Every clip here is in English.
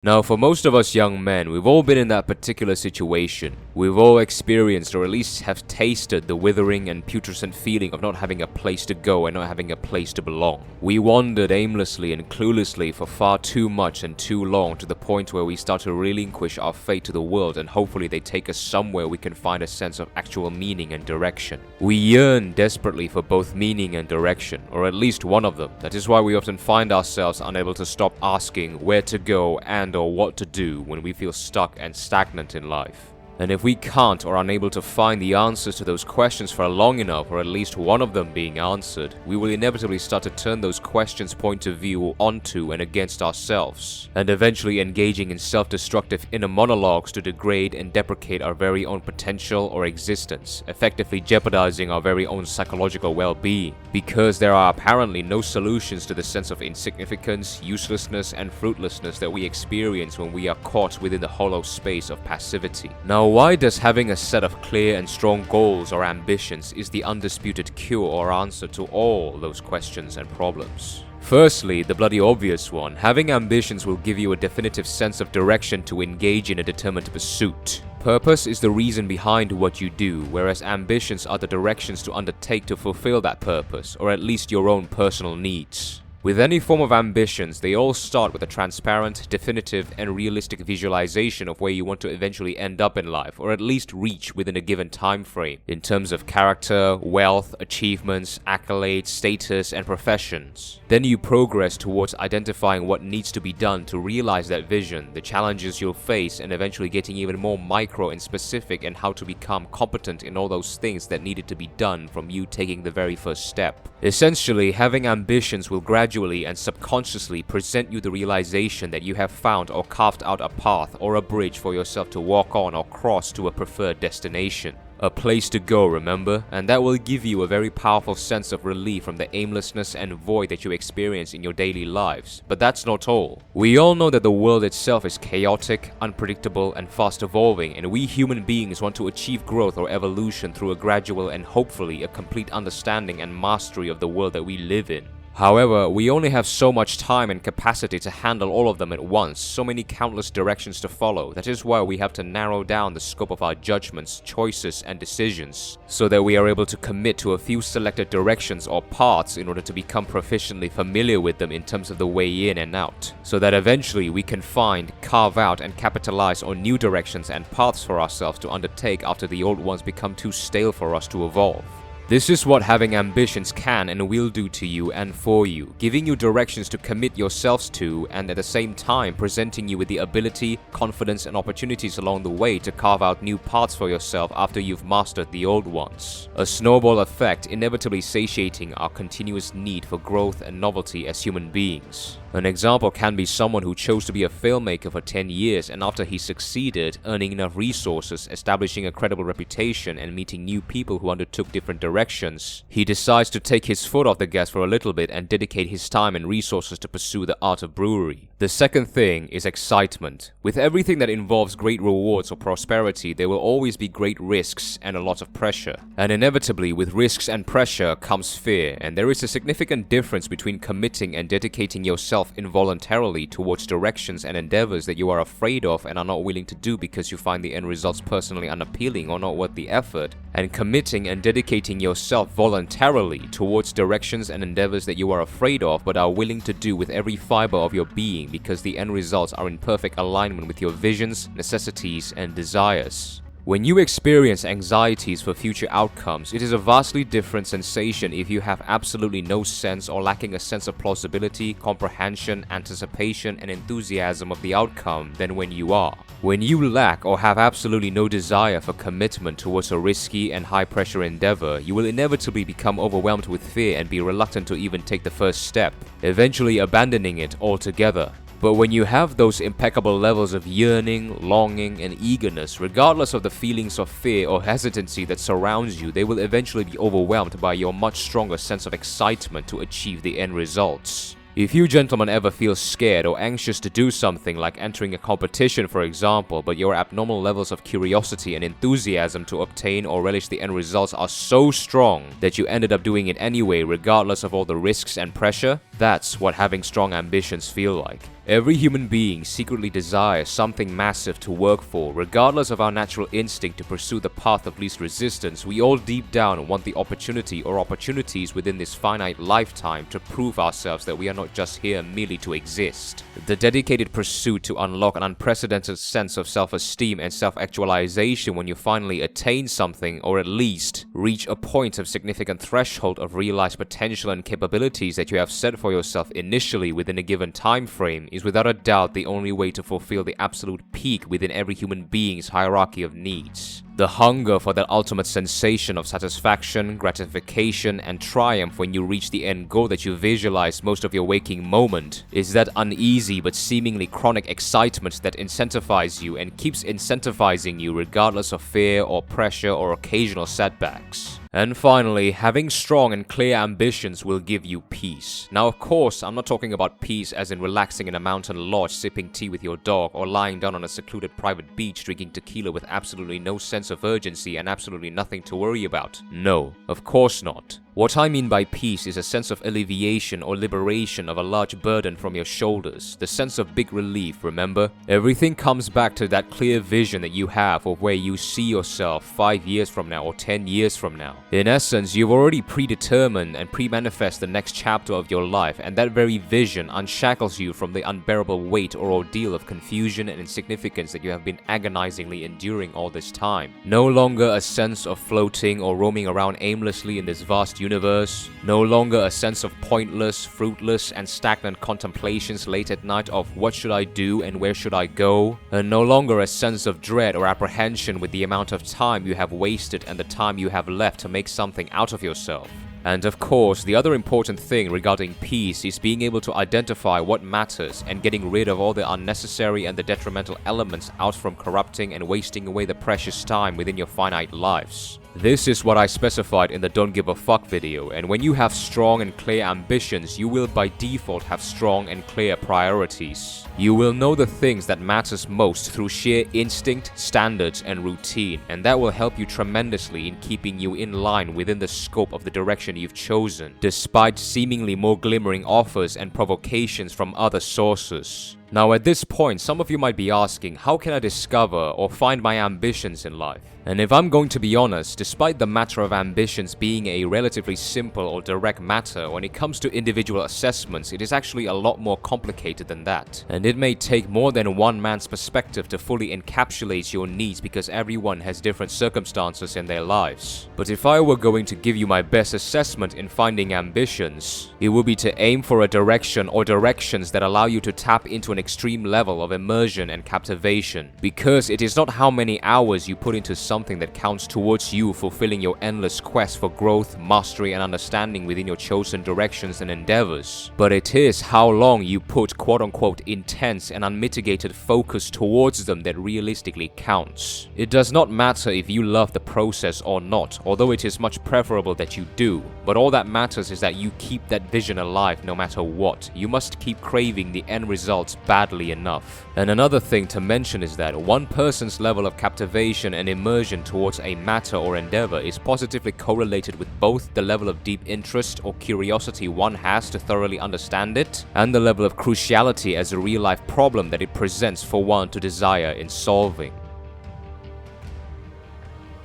Now, for most of us young men, we've all been in that particular situation. We've all experienced, or at least have tasted, the withering and putrescent feeling of not having a place to go and not having a place to belong. We wandered aimlessly and cluelessly for far too much and too long, to the point where we start to relinquish our fate to the world, and hopefully they take us somewhere we can find a sense of actual meaning and direction. We yearn desperately for both meaning and direction, or at least one of them. That is why we often find ourselves unable to stop asking where to go and or what to do when we feel stuck and stagnant in life. And if we can't or are unable to find the answers to those questions for long enough, or at least one of them being answered, we will inevitably start to turn those questions' point of view onto and against ourselves, and eventually engaging in self-destructive inner monologues to degrade and deprecate our very own potential or existence, effectively jeopardizing our very own psychological well-being, because there are apparently no solutions to the sense of insignificance, uselessness, and fruitlessness that we experience when we are caught within the hollow space of passivity. Now, why does having a set of clear and strong goals or ambitions is the undisputed cure or answer to all those questions and problems? Firstly, the bloody obvious one, having ambitions will give you a definitive sense of direction to engage in a determined pursuit. Purpose is the reason behind what you do, whereas ambitions are the directions to undertake to fulfill that purpose, or at least your own personal needs. With any form of ambitions, they all start with a transparent, definitive, and realistic visualization of where you want to eventually end up in life, or at least reach within a given time frame, in terms of character, wealth, achievements, accolades, status, and professions. Then you progress towards identifying what needs to be done to realize that vision, the challenges you'll face, and eventually getting even more micro and specific in how to become competent in all those things that needed to be done from you taking the very first step. Essentially, having ambitions will gradually and subconsciously present you the realization that you have found or carved out a path or a bridge for yourself to walk on or cross to a preferred destination. A place to go, remember? And that will give you a very powerful sense of relief from the aimlessness and void that you experience in your daily lives. But that's not all. We all know that the world itself is chaotic, unpredictable, and fast evolving, and we human beings want to achieve growth or evolution through a gradual and hopefully a complete understanding and mastery of the world that we live in. However, we only have so much time and capacity to handle all of them at once, so many countless directions to follow. That is why we have to narrow down the scope of our judgments, choices, and decisions, so that we are able to commit to a few selected directions or paths in order to become proficiently familiar with them in terms of the way in and out, so that eventually we can find, carve out, and capitalize on new directions and paths for ourselves to undertake after the old ones become too stale for us to evolve. This is what having ambitions can and will do to you and for you, giving you directions to commit yourselves to, and at the same time presenting you with the ability, confidence, and opportunities along the way to carve out new paths for yourself after you've mastered the old ones. A snowball effect inevitably satiating our continuous need for growth and novelty as human beings. An example can be someone who chose to be a filmmaker for 10 years, and after he succeeded, earning enough resources, establishing a credible reputation, and meeting new people who undertook different directions, he decides to take his foot off the gas for a little bit and dedicate his time and resources to pursue the art of brewery. The second thing is excitement. With everything that involves great rewards or prosperity, there will always be great risks and a lot of pressure. And inevitably, with risks and pressure comes fear, and there is a significant difference between committing and dedicating yourself involuntarily towards directions and endeavors that you are afraid of and are not willing to do because you find the end results personally unappealing or not worth the effort, and committing and dedicating yourself voluntarily towards directions and endeavors that you are afraid of but are willing to do with every fiber of your being because the end results are in perfect alignment with your visions, necessities, and desires. When you experience anxieties for future outcomes, it is a vastly different sensation if you have absolutely no sense or lacking a sense of plausibility, comprehension, anticipation, and enthusiasm of the outcome than when you are. When you lack or have absolutely no desire for commitment towards a risky and high-pressure endeavor, you will inevitably become overwhelmed with fear and be reluctant to even take the first step, eventually abandoning it altogether. But when you have those impeccable levels of yearning, longing, and eagerness, regardless of the feelings of fear or hesitancy that surrounds you, they will eventually be overwhelmed by your much stronger sense of excitement to achieve the end results. If you gentlemen ever feel scared or anxious to do something like entering a competition, for example, but your abnormal levels of curiosity and enthusiasm to obtain or relish the end results are so strong that you ended up doing it anyway regardless of all the risks and pressure, That's what having strong ambitions feel like. Every human being secretly desires something massive to work for. Regardless of our natural instinct to pursue the path of least resistance, we all deep down want the opportunity or opportunities within this finite lifetime to prove ourselves that we are not just here merely to exist. The dedicated pursuit to unlock an unprecedented sense of self-esteem and self-actualization when you finally attain something, or at least reach a point of significant threshold of realized potential and capabilities that you have set for yourself initially within a given time frame, is without a doubt the only way to fulfill the absolute peak within every human being's hierarchy of needs. The hunger for that ultimate sensation of satisfaction, gratification, and triumph when you reach the end goal that you visualize most of your waking moment is that uneasy but seemingly chronic excitement that incentivizes you and keeps incentivizing you regardless of fear or pressure or occasional setbacks. And finally, having strong and clear ambitions will give you peace. Now, of course, I'm not talking about peace as in relaxing in a mountain lodge, sipping tea with your dog, or lying down on a secluded private beach drinking tequila with absolutely no sense of urgency and absolutely nothing to worry about. No, of course not. What I mean by peace is a sense of alleviation or liberation of a large burden from your shoulders, the sense of big relief, remember? Everything comes back to that clear vision that you have of where you see yourself 5 years from now or 10 years from now. In essence, you've already predetermined and pre-manifest the next chapter of your life, and that very vision unshackles you from the unbearable weight or ordeal of confusion and insignificance that you have been agonizingly enduring all this time. No longer a sense of floating or roaming around aimlessly in this vast universe, no longer a sense of pointless, fruitless, and stagnant contemplations late at night of what should I do and where should I go, and no longer a sense of dread or apprehension with the amount of time you have wasted and the time you have left to make something out of yourself. And of course, the other important thing regarding peace is being able to identify what matters and getting rid of all the unnecessary and the detrimental elements out from corrupting and wasting away the precious time within your finite lives. This is what I specified in the Don't Give a Fuck video, and when you have strong and clear ambitions, you will by default have strong and clear priorities. You will know the things that matters most through sheer instinct, standards, and routine, and that will help you tremendously in keeping you in line within the scope of the direction you've chosen, despite seemingly more glimmering offers and provocations from other sources. Now at this point, some of you might be asking, how can I discover or find my ambitions in life? And if I'm going to be honest, despite the matter of ambitions being a relatively simple or direct matter, when it comes to individual assessments, it is actually a lot more complicated than that. And it may take more than one man's perspective to fully encapsulate your needs because everyone has different circumstances in their lives. But if I were going to give you my best assessment in finding ambitions, it would be to aim for a direction or directions that allow you to tap into an extreme level of immersion and captivation, because it is not how many hours you put into something that counts towards you fulfilling your endless quest for growth, mastery, and understanding within your chosen directions and endeavors, but it is how long you put quote-unquote intense and unmitigated focus towards them that realistically counts. It does not matter if you love the process or not, although it is much preferable that you do, but all that matters is that you keep that vision alive no matter what. You must keep craving the end results badly enough. And another thing to mention is that one person's level of captivation and immersion towards a matter or endeavor is positively correlated with both the level of deep interest or curiosity one has to thoroughly understand it, and the level of cruciality as a real-life problem that it presents for one to desire in solving.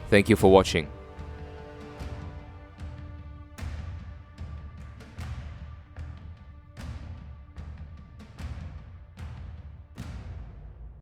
Thank you for watching.